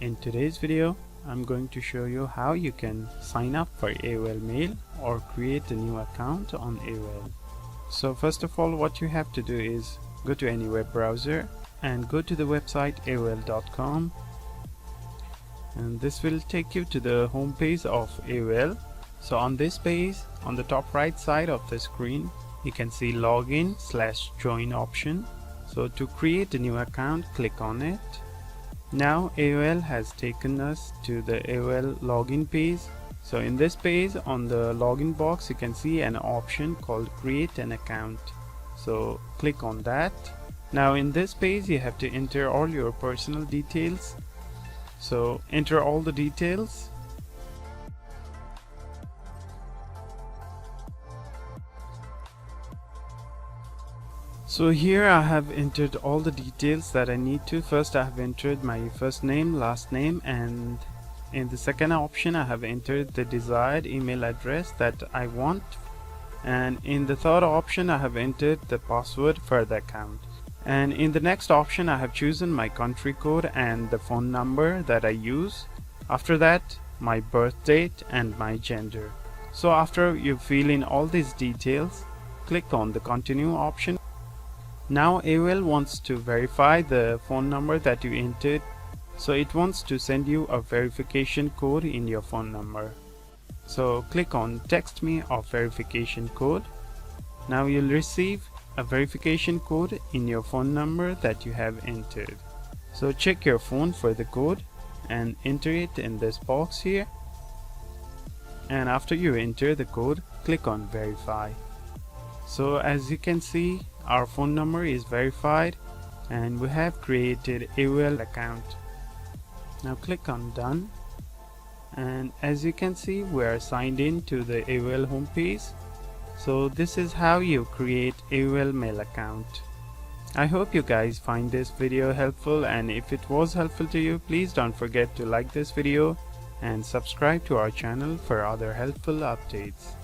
In today's video, I'm going to show you how you can sign up for AOL Mail or create a new account on AOL. So first of all, what you have to do is go to any web browser and go to the website AOL.com, and this will take you to the home page of AOL. So on this page, on the top right side of the screen, you can see login/join option. So to create a new account, click on it. Now AOL has taken us to the AOL login page. So in this page, on the login box, you can see an option called create an account. So click on that. Now in this page, you have to enter all your personal details. So enter all the details. So here I have entered all the details that I need to. First I have entered my first name, last name, and in the second option I have entered the desired email address that I want, and in the third option I have entered the password for the account, and in the next option I have chosen my country code and the phone number that I use. After that, my birth date and my gender. So after you fill in all these details, click on the continue option. Now AOL wants to verify the phone number that you entered, so it wants to send you a verification code in your phone number. So click on text me of verification code. Now you'll receive a verification code in your phone number that you have entered. So check your phone for the code and enter it in this box here, and after you enter the code, click on verify. So as you can see, our phone number is verified and we have created AOL account. Now click on done, and as you can see, we are signed in to the AOL homepage. So this is how you create AOL mail account. I hope you guys find this video helpful, and if it was helpful to you, please don't forget to like this video and subscribe to our channel for other helpful updates.